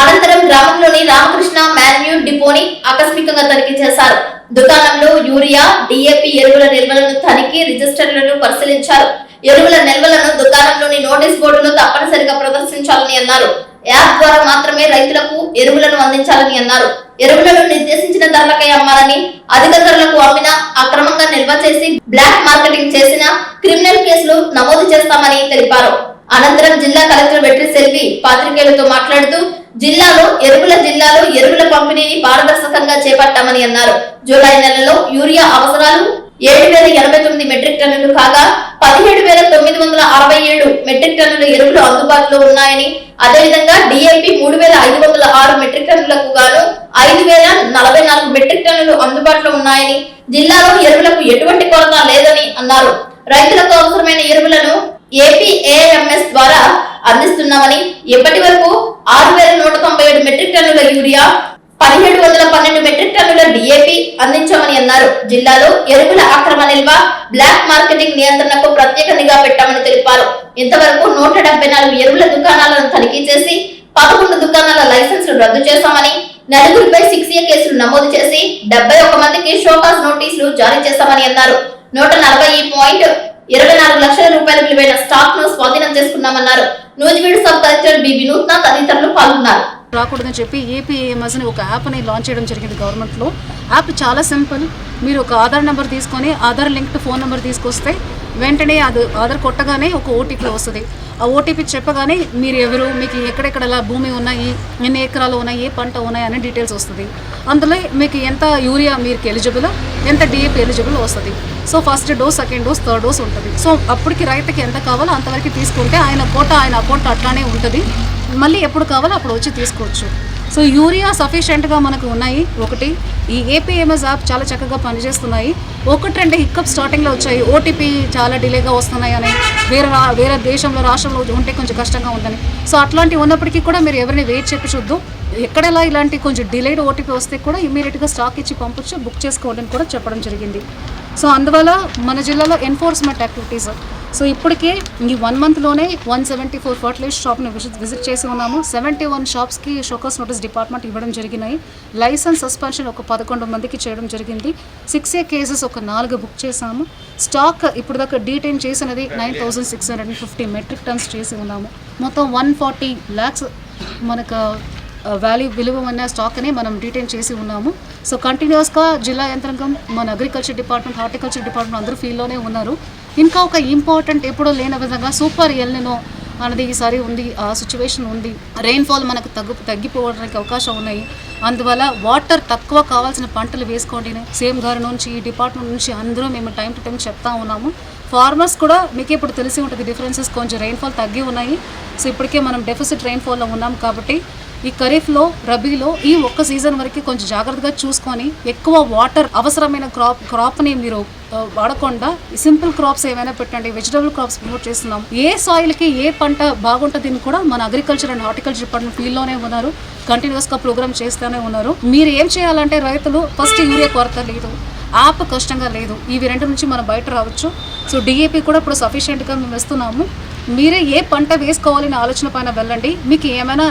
అనంతరం గ్రామంలోని రామకృష్ణ మాన్యూర్ డిపోని ఆకస్మికంగా తనిఖీ చేశారు. దుకాణంలో యూరియా, డిఏపి ఎరువుల నిల్వలను తనిఖీ, రిజిస్టర్లను పరిశీలించారు. ఎరువుల నిల్వలను దుకాణంలోని నోటీస్ బోర్డులో తప్పనిసరిగా ప్రదర్శించాలని అన్నారు. యాప్ ద్వారా మాత్రమే రైతులకు ఎరువులను అందించాలని అన్నారు. ఎరువులను నిర్దేశించిన ధరలకై అమ్మాలని, అధిక ధరలకు అమ్మినా, అక్రమంగా నిల్వ చేసి బ్లాక్ మార్కెటింగ్ చేసిన క్రిమినల్ కేసులు నమోదు చేస్తామని తెలిపారు. అనంతరం జిల్లా కలెక్టర్ వెట్రిసెల్వి పాత్రికేయులతో మాట్లాడుతూ జిల్లాలో ఎరువుల పంపిణీని పారదర్శకంగా చేపట్టామని అన్నారు. జూలై నెలలో యూరియా అవసరాలు 7,089 మెట్రిక్ టన్నులు కాగా 17,967 మెట్రిక్ టన్నుల ఎరువులు అందుబాటులో ఉన్నాయని, అదేవిధంగా డిఏపి 3,506 మెట్రిక్ టన్నులకు గాను 5,044 మెట్రిక్ టన్నులు అందుబాటులో ఉన్నాయని, జిల్లాలో ఎరువులకు ఎటువంటి కొరత లేదని అన్నారు. రైతులకు అవసరమైన ఎరువులను ఏపీఏఎంఎస్ ద్వారా అందిస్తున్నామని, ఇప్పటి వరకు 6,197 మెట్రిక్ టన్నుల యూరియా, 1,712 మెట్రిక్ టన్నుల డిఏపి అందించామని అన్నారు. జిల్లాలో ఎరువుల అక్రమ నిల్వ, బ్లాక్ మార్కెటింగ్ నియంత్రణకు ప్రత్యేక నిఘా పెట్టామని తెలిపారు. ఇంతవరకు 174 ఎరువుల దుకాణాలను తనిఖీ చేసి 11 దుకాణాల లైసెన్సులు రద్దు చేశామని, 4గురిపై 6A కేసులు నమోదు చేసి 71 మందికి షోకాజ్ నోటీసులు జారీ చేశామని అన్నారు. 140.24 లక్షల రూపాయల విలువైన స్టాక్ ను స్వాధీనం చేసుకున్నామన్నారు. నూజివీడు సబ్ కలెక్టర్ బి వినూత్న తదితరులు పాల్గొన్నారు. రాకూడదని చెప్పి ఏపీఏఎంఎస్ అని ఒక యాప్ని లాంచ్ చేయడం జరిగింది గవర్నమెంట్లో. యాప్ చాలా సింపుల్. మీరు ఒక ఆధార్ నెంబర్ తీసుకొని ఆధార్ లింక్డ్ ఫోన్ నెంబర్ తీసుకొస్తే వెంటనే అది ఆధార్ కొట్టగానే ఒక ఓటీపీ వస్తుంది. ఆ ఓటీపీ చెప్పగానే మీరు ఎవరు, మీకు ఎక్కడెక్కడ భూమి ఉన్నాయి, ఎన్ని ఎకరాలు ఉన్నాయి, ఏ పంట ఉన్నాయి అనే డీటెయిల్స్ వస్తుంది. అందులో మీకు ఎంత యూరియా మీకు ఎలిజిబుల్, ఎంత డిఏపి ఎలిజిబుల్ వస్తుంది. So first dose, second dose, third dose ఉంటుంది. సో అప్పటికి రైతుకి ఎంత కావాలో అంతవరకు తీసుకుంటే ఆయన అకౌంట్ అట్లానే ఉంటుంది. మళ్ళీ ఎప్పుడు కావాలో అప్పుడు వచ్చి తీసుకోవచ్చు. సో యూరియా సఫిషియెంట్గా మనకు ఉన్నాయి. ఒకటి, ఈ ఏపీఎంఎస్ యాప్ చాలా చక్కగా పనిచేస్తున్నాయి. 1-2 హిక్కప్ స్టార్టింగ్లో వచ్చాయి. ఓటీపీ చాలా డిలేగా వస్తున్నాయి అని, వేరే దేశంలో రాష్ట్రంలో ఉంటే కొంచెం కష్టంగా ఉందని. సో అట్లాంటివి ఉన్నప్పటికీ కూడా మీరు ఎవరిని వెయిట్ చెప్పి చూద్దాం. ఎక్కడెలా ఇలాంటి కొంచెం డిలేడ్ ఓటీపీ వస్తే కూడా ఇమ్మీడియట్గా స్టాక్ ఇచ్చి పంపించి బుక్ చేసుకోవాలని కూడా చెప్పడం జరిగింది. సో అందువల్ల మన జిల్లాలో ఎన్ఫోర్స్మెంట్ యాక్టివిటీస్, సో ఇప్పటికే ఈ 1 మంత్లోనే 174 ఫర్టిలైజర్ షాప్ని విజిట్ చేసి ఉన్నాము. 71 షాప్స్కి షోకాస్ నోటీస్ డిపార్ట్మెంట్ ఇవ్వడం జరిగినాయి. లైసెన్స్ సస్పెన్షన్ ఒక 11 మందికి చేయడం జరిగింది. 6A కేసెస్ ఒక 4 బుక్ చేశాము. స్టాక్ ఇప్పుడు దాకా డీటైన్ చేసినది 9,650 మెట్రిక్ టన్స్ చేసి ఉన్నాము. మొత్తం 140 lakhs మనకు విలువ ఉన్న స్టాక్ని మనం డీటైన్ చేసి ఉన్నాము. సో కంటిన్యూస్గా జిల్లా యంత్రాంగం, మన అగ్రికల్చర్ డిపార్ట్మెంట్, హార్టికల్చర్ డిపార్ట్మెంట్ అందరూ ఫీల్డ్లోనే ఉన్నారు. ఇంకా ఒక ఇంపార్టెంట్ ఎప్పుడూ లేని విధంగా సూపర్ ఎల్నినో అనేది ఈసారి ఉంది, ఆ సిచ్యువేషన్ ఉంది. రెయిన్ఫాల్ మనకు తగ్గిపోవడానికి అవకాశం ఉన్నాయి. అందువల్ల వాటర్ తక్కువ కావాల్సిన పంటలు వేసుకోండి. సీఎం గారి నుంచి, డిపార్ట్మెంట్ నుంచి అందరూ మేము టైం టు టైం చెప్తా ఉన్నాము. ఫార్మర్స్ కూడా మీకు ఇప్పుడు తెలిసి ఉంటుంది, డిఫరెన్సెస్ కొంచెం రెయిన్ఫాల్ తగ్గి ఉన్నాయి. సో ఇప్పటికే మనం డెఫిసిట్ రెయిన్ఫాల్లో ఉన్నాం కాబట్టి ఈ ఖరీఫ్లో, రబీలో ఈ ఒక్క సీజన్ వరకు కొంచెం జాగ్రత్తగా చూసుకొని ఎక్కువ వాటర్ అవసరమైన క్రాప్ని మీరు వాడకుండా సింపుల్ క్రాప్స్ ఏమైనా పెట్టండి. వెజిటబుల్ క్రాప్స్ ప్రమోట్ చేస్తున్నాం. ఏ సాయిల్కి ఏ పంట బాగుంటుంది కూడా మన అగ్రికల్చర్ అండ్ హార్టికల్చర్ డిపార్ట్మెంట్ ఫీల్డ్లోనే ఉన్నారు, కంటిన్యూస్గా ప్రోగ్రామ్ చేస్తూనే ఉన్నారు. మీరు ఏం చేయాలంటే రైతులు ఫస్ట్ యూరియా కొరత లేదు, యాప్ కష్టంగా లేదు, ఇవి రెండు నుంచి మనం బయట రావచ్చు. సో డిఏపి కూడా ఇప్పుడు సఫిషియెంట్గా మేము ఇస్తున్నాము. మీరే ఏ పంట వేసుకోవాలనే ఆలోచన పైన వెళ్ళండి. మీకు ఏమైనా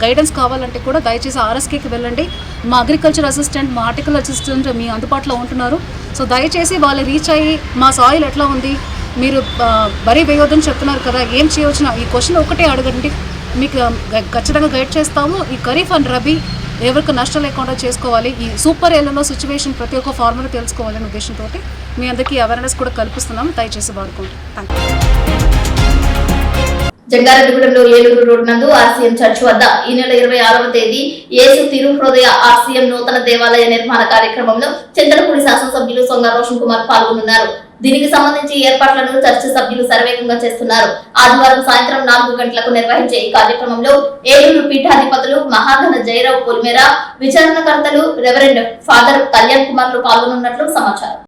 గైడెన్స్ కావాలంటే కూడా దయచేసి ఆర్ఎస్కేకి వెళ్ళండి. మా అగ్రికల్చర్ అసిస్టెంట్, మా ఆర్టికల్ అసిస్టెంట్ మీ అందుబాటులో ఉంటున్నారు. సో దయచేసి వాళ్ళు రీచ్ అయ్యి మా సాయిల్ ఎట్లా ఉంది, మీరు వరి వేయొద్దని చెప్తున్నారు కదా, ఏం చేయవచ్చున ఈ క్వశ్చన్ ఒకటే అడగండి, మీకు ఖచ్చితంగా గైడ్ చేస్తాము. ఈ ఖరీఫ్ అండ్ రబీ ఎవరికి నష్టం లేకుండా చేసుకోవాలి. ఈ సూపర్ ఎల్లో సిచ్యువేషన్ ప్రతి ఒక్క ఫార్మర్ తెలుసుకోవాలనే ఉద్దేశంతో మీ అందరికీ అవేర్నెస్ కూడా కల్పిస్తున్నాము. దయచేసి వాడుకోండి. Thank you. జంగారెడ్డిగూడెంలో ఏలూరు రోడ్ నందు ఆర్సీఎం చర్చ్ వద్ద ఈ నెల 26వ తేదీ యేసు తిరుహృదయ ఆర్సీఎం నూతన దేవాలయ నిర్మాణ కార్యక్రమంలో చింతలపూడి శాసనసభ్యులు సొంగ రోషన్ కుమార్ పాల్గొన్నారు. దీనికి సంబంధించి ఏర్పాట్లను చర్చ్ సభ్యులు శరవేగంగా చేస్తున్నారు. ఆదివారం సాయంత్రం 4 గంటలకు నిర్వహించే ఈ కార్యక్రమంలో ఏలూరు పీఠాధిపతులు మహాఘన జయరావు పొలిమేర, విచారణకర్తలు రెవరెండ్ ఫాదర్ కళ్యాణ్ కుమార్లు పాల్గొనున్నట్లు సమాచారం.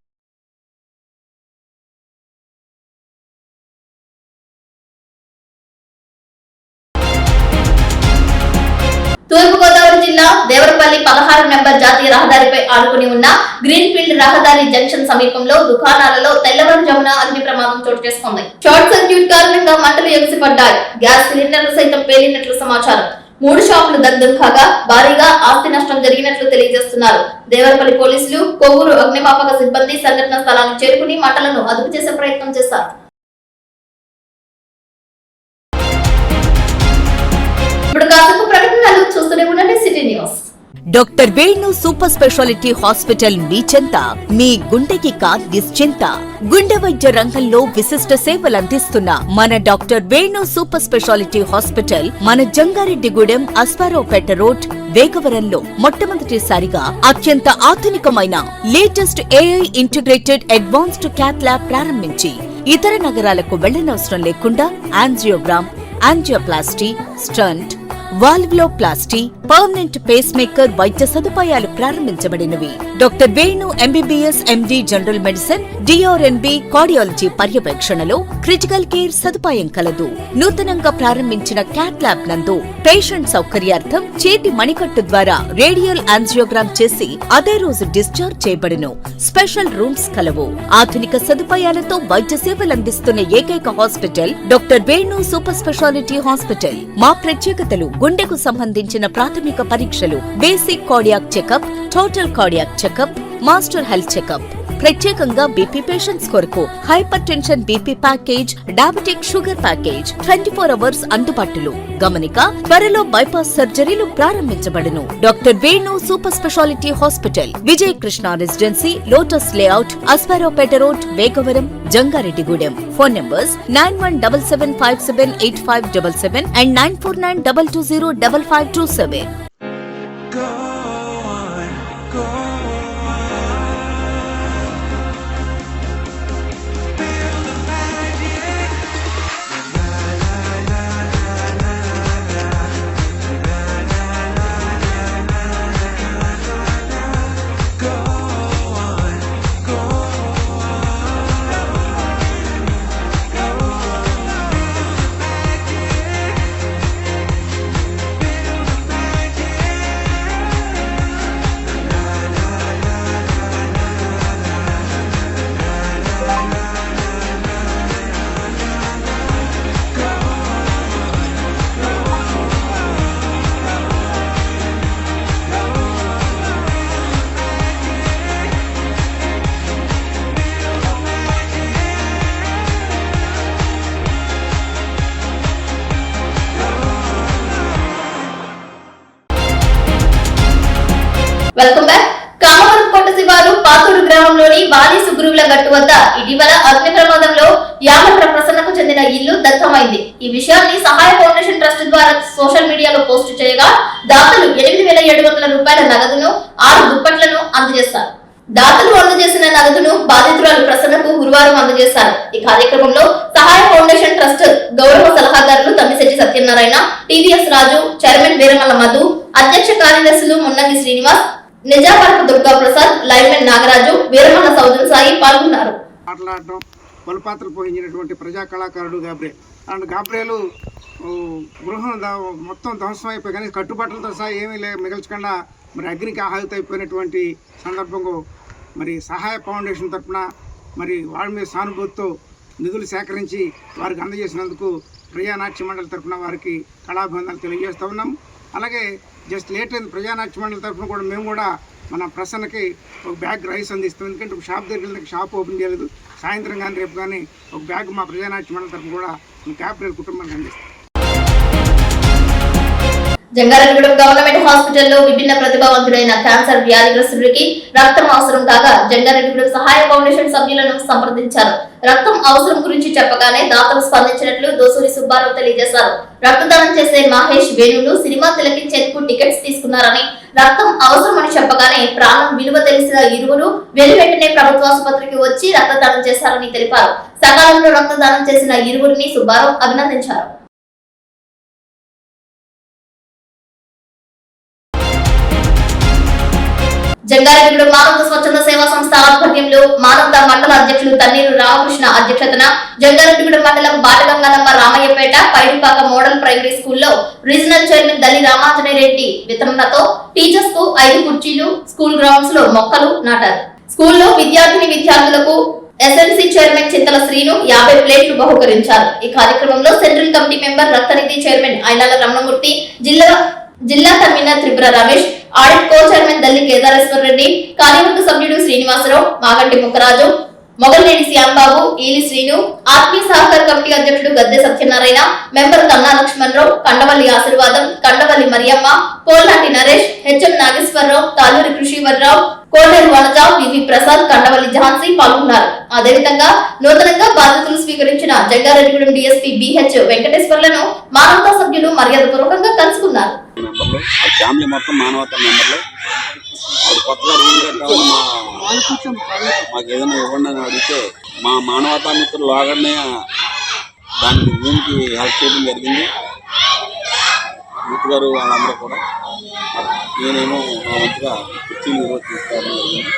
తూర్పుగోదావరి జిల్లా దేవరపల్లి 16 నెంబర్ జాతీయ రహదారిపై ఆనుకుని ఉన్న గ్రీన్ ఫీల్డ్ రహదారి జంక్షన్ సమీపంలో దుకాణాలలో తెల్లవారుజామున అగ్ని ప్రమాదం చోటు చేసుకుంది. షార్ట్ సర్క్యూట్ కారణంగా మంటలు ఎగసిపడ్డాయి. గ్యాస్ సిలిండర్లు సైతం పేలినట్లు సమాచారం. 3 షాపులు దగ్ధం కాగా భారీగా ఆస్తి నష్టం జరిగినట్లు తెలియజేస్తున్నారు. దేవరపల్లి పోలీసులు, కొవ్వూరు అగ్నిమాపక సిబ్బంది సంఘటన స్థలానికి చేరుకుని మంటలను అదుపు చేసే ప్రయత్నం చేశారు. ఇప్పుడు కాసేపు ప్రకటనలు చూస్తూనే ఉండండి city news. Doctor Venu super speciality hospital మీ చెంత, మీ గుండెకి నిశ్చింత. గుండె వైద్య రంగంలో విశిష్ట సేవలందిస్తున్న మన doctor Venu super speciality hospital మన జంగారెడ్డిగూడెం అస్పారావుపేట రోడ్ వేగవరంలో మొట్టమొదటిసారిగా అత్యంత ఆధునికమైన latest AI integrated advanced cath lab ప్రారంభించి ఇతర నగరాలకు వెళ్లనవసరం లేకుండా angiogram, angioplasty, stent, valvuloplasty, permanent pacemaker వైద్య సదుపాయాలు ప్రారంభించబడినవి. Doctor Venu MBBS MD general medicine, DRNB cardiology పర్యవేక్షణలో క్రిటికల్ కేర్ సదుపాయం కలదు. నూతనంగా ప్రారంభించిన క్యాత్ ల్యాబ్ నందు పేషెంట్ సౌకర్యార్థం చేతి మణికట్టు ద్వారా రేడియల్ యాంజియోగ్రామ్ చేసి అదే రోజు డిశ్చార్జ్ చేయబడును. స్పెషల్ రూమ్స్ కలవు. ఆధునిక సదుపాయాలతో వైద్య సేవలందిస్తున్న ఏకైక hospital doctor Venu super speciality hospital. మా ప్రత్యేకతలు: గుండెకు సంబంధించిన ప్రాథమిక పరీక్షలు, basic cardiac checkup, total cardiac checkup, master health checkup. ప్రత్యేకంగా బీపీ పేషెంట్స్ కొరకు hypertension BP package, diabetic sugar package 24 hours అందుబాటులో. గమనిక: త్వరలో బైపాస్ సర్జరీలు ప్రారంభించబడును. Doctor Venu super speciality hospital, Vijaya Krishna residency, lotus layout, Aswaraopeta road, Vegavaram, Jangareddygudem. Phone numbers 9177578577 and 9492205527. వద్ద ఇటీవల అగ్ని ప్రమాదంలో యామట్ల ప్రసన్నకు చెందిన ఇల్లు దగ్ధమైంది. ఈ విషయాన్ని సహాయ ఫౌండేషన్ ట్రస్ట్ ద్వారా సోషల్ మీడియాలో పోస్టు చేయగా దాతలు 8,700 రూపాయల నగదును 6 దుప్పట్లను అందజేశారు. దాతలు అందజేసిన నగదును బాధితురాలు ప్రసన్నకు గురువారం అందజేశారు. ఈ కార్యక్రమంలో సహాయ ఫౌండేషన్ ట్రస్ట్ గౌరవ సలహాదారులు తమ్మిశెట్టి సత్యనారాయణ, టీవీఎస్ రాజు, చైర్మన్ వీరమల్ల మధు, అధ్యక్ష కార్యదర్శులు మున్నంగి శ్రీనివాస్, నిజాపరపు దుర్గా ప్రసాద్, లైన్మెన్ నాగరాజు, వీరమల్ల సౌజన్ సాయి పాల్గొన్నారు. మాట్లాడటం బలపాత్రలు పోయించినటువంటి ప్రజా కళాకారుడు గాబ్రేలు గృహం మొత్తం ధ్వంసం అయిపోయి కానీ కట్టుబాట్లతో సహా ఏమీ మిగల్చకుండా మరి అగ్నికి ఆహుతి అయిపోయినటువంటి సందర్భంలో మరి సహాయ ఫౌండేషన్ తరఫున మరి వాళ్ళ మీద సానుభూతితో నిధులు సేకరించి వారికి అందజేసినందుకు ప్రజానాట్య మండలి తరఫున వారికి కళాభివందనలు తెలియజేస్తూ ఉన్నాం. అలాగే జస్ట్ లేట్ అయింది ప్రజానాట్య మండలి తరఫున కూడా మేము కూడా మన ప్రసన్నకి ఒక బ్యాగ్ రైస్ అందిస్తాం. ఎందుకంటే ఒక షాప్ దగ్గర షాప్ ఓపెన్ చేయలేదు. సాయంత్రం కానీ రేపు కానీ ఒక బ్యాగ్ మా ప్రజానాట్య మండలి తరఫున కూడా క్యాపిటల్ కుటుంబానికి అందిస్తాం. జంగారెడ్డిగూడెం గవర్నమెంట్ హాస్పిటల్లో విభిన్న ప్రతిభావంతుడైన క్యాన్సర్ వ్యాధిగ్రస్తుడికి రక్తం అవసరం కాగా జంగారెడ్డిగూడెం సహాయ ఫౌండేషన్ సభ్యులను సంప్రదించారు. రక్తం అవసరం గురించి చెప్పగానే దాతలు స్పందించినట్లు దోసూరి సుబ్బారావు తెలియజేశారు. రక్తదానం చేసే మహేష్ వేణులు సినిమా తిలకించేందుకు టికెట్స్ తీసుకున్నారని, రక్తం అవసరమని చెప్పగానే ప్రాణం విలువ తెలిసిన ఇరువురు వెంటనే ప్రభుత్వాసుపత్రికి వచ్చి రక్తదానం చేశారని తెలిపారు. సకాలంలో రక్తదానం చేసిన ఇరువురిని సుబ్బారావు అభినందించారు. జంగారెడ్డిగూడెం మానవత స్వచ్ఛంద సేవా సంస్థ ఆధ్వర్యంలో మానవత మండల అధ్యక్షులు తన్నీరు రామకృష్ణ అధ్యక్షతన జంగారెడ్డిగూడెం మండలం బాటగంగానమ్మ రామయ్యపేట పైడిపాక మోడల్ ప్రైమరీ స్కూల్లో రీజనల్ చైర్మన్ దల్లి రామాంజనేరెడ్డి వితరణతో టీచర్స్ కు 5 కుర్చీలు, స్కూల్ గ్రౌండ్స్ లో మొక్కలు నాటారు. స్కూల్లో విద్యార్థులకు ఎస్ఎంసీ చైర్మన్ చింతల శ్రీను 50 ప్లేట్లు బహుకరించారు. ఈ కార్యక్రమంలో సెంట్రల్ కమిటీ మెంబర్ రక్తనిధి చైర్మన్ ఐనాల రమణమూర్తి, జిల్లా convener Tripura Ramesh, audit co chairman Dalli Kedareswara Reddy, కార్యవర్గ సభ్యుడు శ్రీనివాసరావు, మాగంటి ముక్కరాజు, మొగల్నేని శ్యాంబాబు, ఈలి శ్రీను, ఆత్మీయ సహకార కమిటీ అధ్యక్షుడు గద్దె సత్యనారాయణ, మెంబర్ కన్నా లక్ష్మణరావు, కండవల్లి ఆశీర్వాదం, కండవల్లి మరియమ్మ, పోల్నాటి నరేష్, హెచ్ఎం నాగేశ్వరరావు, తాలూరి కృషివర్రావు, కోడేరు వనజ, వివి ప్రసాద్, కండవల్లి ఝాన్సీ పాల్గొన్నారు. అదేవిధంగా నూతనంగా బాధ్యతలు స్వీకరించిన జంగారెడ్డిగూడెం డీఎస్పీ బిహెచ్ వెంకటేశ్వర్లను మానవతా సభ్యులు మర్యాదపూర్వకంగా కలుసుకున్నారు. ఫ్యామిలీ మొత్తం మానవతా మెంబర్లు కొత్తగా రూమ్ కట్టాలని మాకు ఏదైనా ఇవ్వండి అని అడిగితే మా మానవతా మిత్రులు లాగానే దానికి రూమ్కి హెల్ప్ చేయడం జరిగింది. యూత్ గారు వాళ్ళందరూ కూడా నేనేమో మా వంతుగా కుర్చీలు ఈరోజు తీసుకోవడం జరిగింది.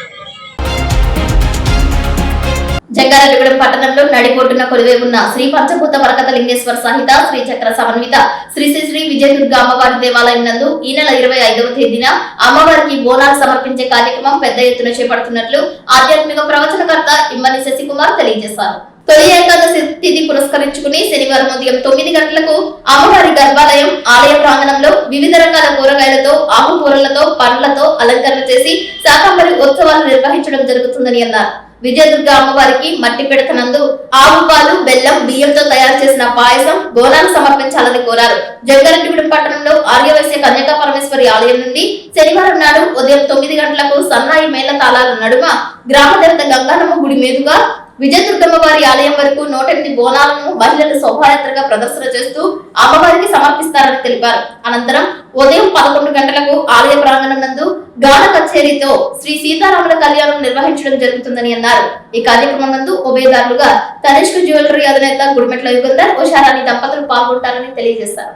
జంగారెడ్డిగూడెం పట్టణంలో నడిబొడ్డున కొలువై ఉన్న శ్రీ పంచభూత వరకత లింగేశ్వర సహిత శ్రీ చక్ర సమన్విత శ్రీ శ్రీ శ్రీ విజయదుర్గ అమ్మవారి దేవాలయం నందు ఈ నెల 25వ తేదీన అమ్మవారికి బోనాలు సమర్పించే కార్యక్రమం పెద్ద ఎత్తున చేపడుతున్నట్లు ఆధ్యాత్మిక ప్రవచనకర్త ఇమ్మని శశికుమార్ తెలియజేశారు. తొలి ఏకాదశి తిథి పురస్కరించుకుని శనివారం ఉదయం 9 గంటలకు అమ్మవారి గర్భాలయం ఆలయ ప్రాంగణంలో వివిధ రకాల కూరగాయలతో, ఆకుకూరలతో, పండ్లతో అలంకరణ చేసి శాకంబరి ఉత్సవాలు నిర్వహించడం జరుగుతుందని అన్నారు. విజయదుర్గ అమ్మవారికి మట్టి పిడకనందు ఆవు పాలు, బెల్లం, బియ్యంతో తయారు చేసిన పాయసం, బోనాలు సమర్పించాలని కోరారు. జంగారెడ్డిగూడెం పట్టణంలో ఆర్యవైశ్య కన్యకా పరమేశ్వరి ఆలయం నుండి శనివారం నాడు ఉదయం 9 గంటలకు సన్నాయి మేళ తాళాల నడుమ గ్రామ దేవత గంగానమ్మ గుడి మీదుగా విజయదుర్గమ్మవారి ఆలయం వరకు 108 బోనాలను మహిళలు శోభాయాత్రగా ప్రదర్శన చేస్తూ అమ్మవారికి సమర్పిస్తారని తెలిపారు. అనంతరం ఉదయం 11 గంటలకు ఆలయ ప్రాంగణం నందు గాన కచేరీతో శ్రీ సీతారాముల కళ్యాణం నిర్వహించడం జరుగుతుందని అన్నారు. ఈ కార్యక్రమం నందు ఉభయదారులుగా తనిష్క్ జ్యువెలరీ అధినేత గుడిమెట్ల యుగంధర్, ఉషారాణి దంపతులు పాల్గొంటారని తెలియజేశారు.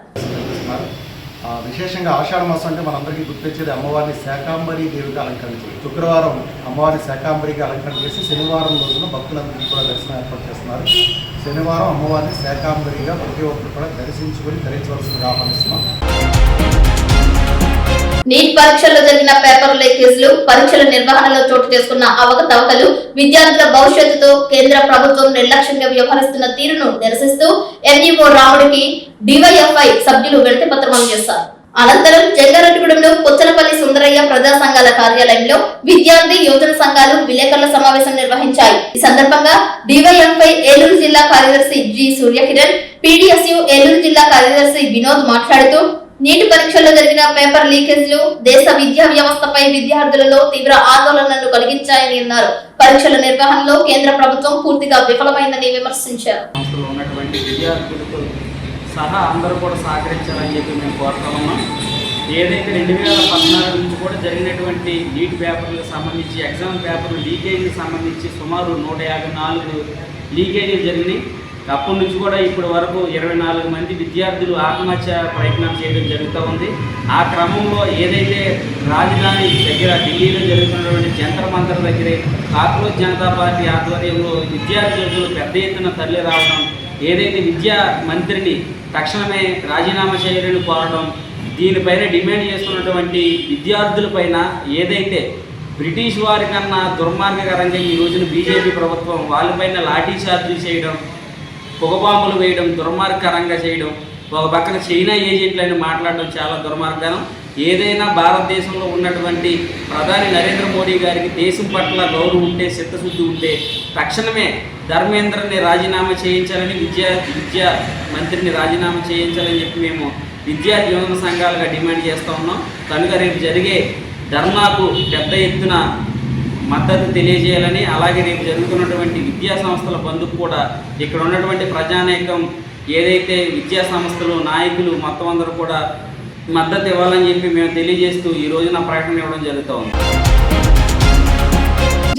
విశేషంగా ఆషాఢ మాసం అంటే మనందరికీ గుర్తొచ్చేది అమ్మవారిని శాకాంబరి దేవిగా అలంకరించారు. శుక్రవారం అమ్మవారిని శాకాంబరిగా అలంకరణ చేసి శనివారం రోజున భక్తులందరికీ కూడా దర్శనం ఏర్పాటు చేస్తున్నారు. శనివారం అమ్మవారిని శాకాంబరిగా ప్రతి ఒక్కరు కూడా దర్శించుకొని ధరించవలసిందిగా ఆహ్వానిస్తున్నాం. నీట్ పరీక్షల్లో జరిగిన పేపర్ లీకేజీలు, పరీక్షల నిర్వహణలో చోటు చేసుకున్న అవకతవకలు, విద్యార్థుల భవిష్యత్తుతో కేంద్ర ప్రభుత్వం నిర్లక్ష్యంగా వ్యవహరిస్తున్న తీరును నిరసిస్తూ ఎంఈఓ రాముడికి డివైఎఫ్ఐ సభ్యులు వినతిపత్రం అందజేశారు. అనంతరం జంగారెడ్డిగూడెంలో పుచ్చలపల్లి సుందరయ్య ప్రజా సంఘాల కార్యాలయంలో విద్యార్థి యువజన సంఘాలు విలేకరుల సమావేశం నిర్వహించాయి. ఈ సందర్భంగా డివైఎఫ్ఐ ఏలూరు జిల్లా కార్యదర్శి జి సూర్యకిరణ్, పీడీఎస్యు ఏలూరు జిల్లా కార్యదర్శి వినోద్ మాట్లాడుతూ నీటి పరీక్షల్లో జరిగిన పేపర్ లీకేజ్లు దేశ విద్యా వ్యవస్థపై విద్యార్థులలో తీవ్ర ఆందోళనలు కలిగించాయని అన్నారు. పరీక్షల నిర్వహణలో కేంద్ర ప్రభుత్వం పూర్తిగా విఫలమైందని విమర్శించారు. విద్యార్థులతో సహా అందరూ కూడా సహకరించాలని చెప్పి మేము కోరుతా ఉన్నాం. ఏదైతే 2014 నుంచి కూడా జరిగినటువంటి నీట్ పేపర్లకు సంబంధించి ఎగ్జామ్ పేపర్లు లీకేజీకి సంబంధించి సుమారు 154 లీకేజీలు జరిగినాయి. అప్పటి నుంచి కూడా ఇప్పటి వరకు 24 మంది విద్యార్థులు ఆత్మహత్య ప్రయత్నం చేయడం జరుగుతూ ఉంది. ఆ క్రమంలో ఏదైతే రాజధాని దగ్గర ఢిల్లీలో జరుగుతున్నటువంటి జంతర్ మంతర్ దగ్గరే కాక్రోచ్ జనతా పార్టీ ఆధ్వర్యంలో విద్యార్థులు పెద్ద ఎత్తున తరలి రావడం, ఏదైతే విద్యా మంత్రిని తక్షణమే రాజీనామా చేయాలని కోరడం, దీనిపైన డిమాండ్ చేస్తున్నటువంటి విద్యార్థులపైన ఏదైతే బ్రిటిష్ వారి కన్నా దుర్మార్గకరంగా ఈ రోజున బీజేపీ ప్రభుత్వం వాళ్ళపైన లాఠీ చార్జీలు చేయడం, పొగబాంబులు వేయడం, దుర్మార్గకరంగా చేయడం, ఒక పక్కన చైనా ఏజెంట్లని మాట్లాడడం చాలా దుర్మార్గం. ఏదైనా భారతదేశంలో ఉన్నటువంటి ప్రధాని నరేంద్ర మోడీ గారికి దేశం పట్ల గౌరవం ఉంటే, చిత్తశుద్ధి ఉంటే తక్షణమే ధర్మేంద్రని రాజీనామా చేయించాలని, విద్యా మంత్రిని రాజీనామా చేయించాలని చెప్పి మేము విద్యార్థి యువజన సంఘాలుగా డిమాండ్ చేస్తూ ఉన్నాం. కనుక రేపు జరిగే ధర్నాకు పెద్ద ఎత్తున మద్దతు తెలియజేయాలని, అలాగే రేపు జరుగుతున్నటువంటి విద్యా సంస్థల బంధుకు కూడా ఇక్కడ ఉన్నటువంటి ప్రజానేకం ఏదైతే విద్యా సంస్థలు నాయకులు మొత్తం అందరూ కూడా మద్దతు ఇవ్వాలని చెప్పి మేము తెలియజేస్తూ ఈ రోజున ప్రకటన ఇవ్వడం జరుగుతూ ఉంది.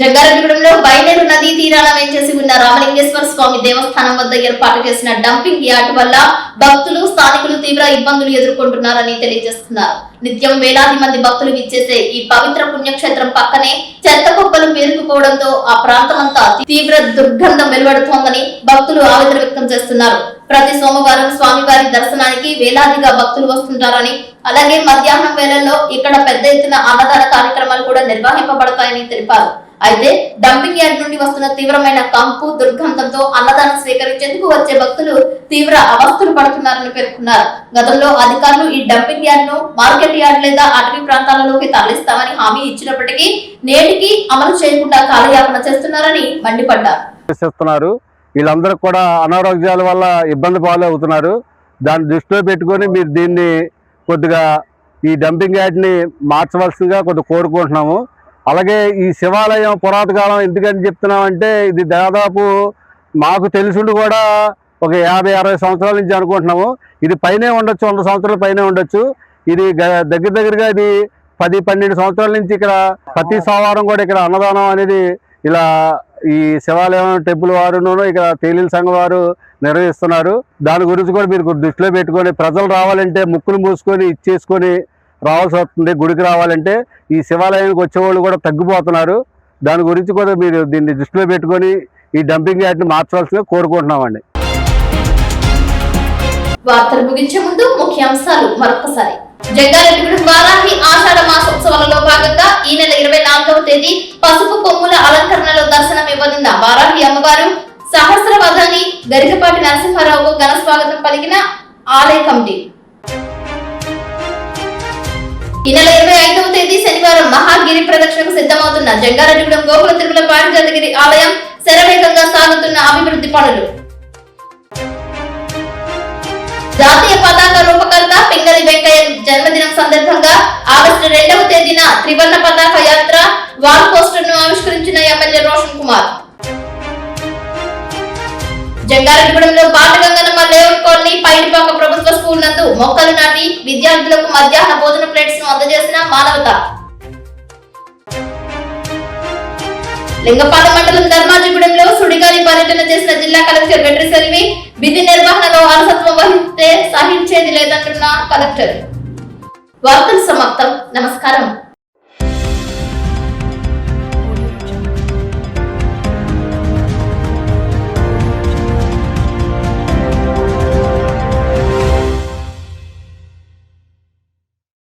జంగారెడ్డిగూడెంలో బైలేరు నదీ తీరాన వేంచేసి ఉన్న రామలింగేశ్వర స్వామి దేవస్థానం వద్ద ఏర్పాటు చేసిన డంపింగ్ యార్డ్ వల్ల భక్తులు స్థానికులు తీవ్ర ఇబ్బందులు ఎదుర్కొంటున్నారని తెలియజేస్తున్నారు. నిత్యం వేలాది మంది భక్తులు విచ్చేసే ఈ పవిత్ర పుణ్యక్షేత్రం పక్కనే చెత్త కుప్పలు పేరుకుపోవడంతో ఆ ప్రాంతమంతా తీవ్ర దుర్గంధం వెలువడుతోందని భక్తులు ఆవేదన వ్యక్తం చేస్తున్నారు. ప్రతి సోమవారం స్వామివారి దర్శనానికి వేలాదిగా భక్తులు వస్తుంటారని, అలాగే మధ్యాహ్నం వేళల్లో ఇక్కడ పెద్ద ఎత్తున అన్నదాన కార్యక్రమాలు కూడా నిర్వహింపబడతాయని తెలిపారు. అయితే డంపింగ్ యార్డ్ నుండి వస్తున్న తీవ్రమైన కంపు దుర్గంధంతో అన్నదానం స్వీకరించేందుకు వచ్చే భక్తులు తీవ్ర అవస్థలు పడుతున్నారని పేర్కొన్నారు. గతంలో అధికారులు ఈ డంపింగ్ యార్డ్ ను మార్కెట్ యార్డ్ లేదా అటవీ ప్రాంతాలలోకి తరలిస్తామని హామీ ఇచ్చినప్పటికీ నేటికి అమలు చేయకుండా కాలయాపన చేస్తున్నారని మండిపడ్డారు. వీళ్ళందరూ కూడా అనారోగ్యాల వల్ల ఇబ్బంది పాలవుతున్నారు. దాన్ని దృష్టిలో పెట్టుకొని మీరు దీన్ని కొద్దిగా ఈ డంపింగ్ యార్డ్ని మార్చవలసిందిగా కొద్దిగా కోరుకుంటున్నాము. అలాగే ఈ శివాలయం పురాతకాలం ఎందుకని చెప్తున్నామంటే ఇది దాదాపు మాకు తెలుసుండి కూడా ఒక 50-60 సంవత్సరాల నుంచి అనుకుంటున్నాము. ఇది పైనే ఉండొచ్చు, 100 సంవత్సరాల పైనే ఉండొచ్చు. ఇది దగ్గరగా ఇది 10-12 సంవత్సరాల నుంచి ఇక్కడ ప్రతి సోమవారం కూడా ఇక్కడ అన్నదానం అనేది ఇలా ఈ శివాలయం టెంపుల్ వారును ఇక్కడ తేలీల సంఘం వారు నిర్వహిస్తున్నారు. దాని గురించి కూడా మీరు దృష్టిలో పెట్టుకొని ప్రజలు రావాలంటే ముక్కులు మూసుకొని ఇచ్చేసుకొని రావాల్సి వస్తుంది. గుడికి రావాలంటే ఈ శివాలయానికి వచ్చేవాళ్ళు కూడా తగ్గిపోతున్నారు. దాని గురించి కూడా మీరు దీన్ని దృష్టిలో పెట్టుకొని ఈ డంపింగ్ యార్డ్ని మార్చవలసిందిగా కోరుకుంటున్నామండి. వార్తలు ముగించే ముందు ముఖ్యాంశాలు మరొకసారి. జంగారెడ్డిగూడెం వారాహి ఆషాఢ మాసోత్సవాలలో భాగంగా ఈ నెల 24వ తేదీ పసుపు కొమ్ముల అలంకరణలో దర్శనం ఇవ్వనున్న వారాహి అమ్మవారు సహస్రవధాని గరికపాటి నరసింహారావుకు ఘన స్వాగతం పలికిన ఆలయ కమిటీ. ఈ నెల 25వ తేదీ శనివారం మహాగిరి ప్రదక్షిణకు సిద్ధమవుతున్న జంగారెడ్డిగూడెం గోకుల తిరుమల పారిజాతగిరి ఆలయం శరవేగంగా సాగుతున్న అభివృద్ధి పనులు. జాతీయ పతాక రూపకర్త పింగళి వెంకయ్య జన్మదినం సందర్భంగా ఆగస్టు 2వ తేదీన త్రివర్ణ పతాక యాత్ర వాల్ పోస్టర్ ను ఆవిష్కరించిన ఎమ్మెల్యే రోషన్ కుమార్. జంగారెడ్డిగూడెంలో పాటగంగనమ్మ లేఅవుట్ కాలనీ పైడిపాక ప్రభుత్వ స్కూల్ నందు మొక్కలు నాటి విద్యార్థులకు మధ్యాహ్న భోజన ప్లేట్స్ ను అందజేసిన మానవత. లింగపాలెం మండలం ధర్మాజిగూడెంలో సుడిగాలి పర్యటన చేసిన జిల్లా కలెక్టర్ వెట్రి సెల్వి విధి నిర్వహణలో అలసత్వం వహిస్తే సహించేది లేదంటున్న కలెక్టర్. వార్తలు సమాప్తం. నమస్కారం.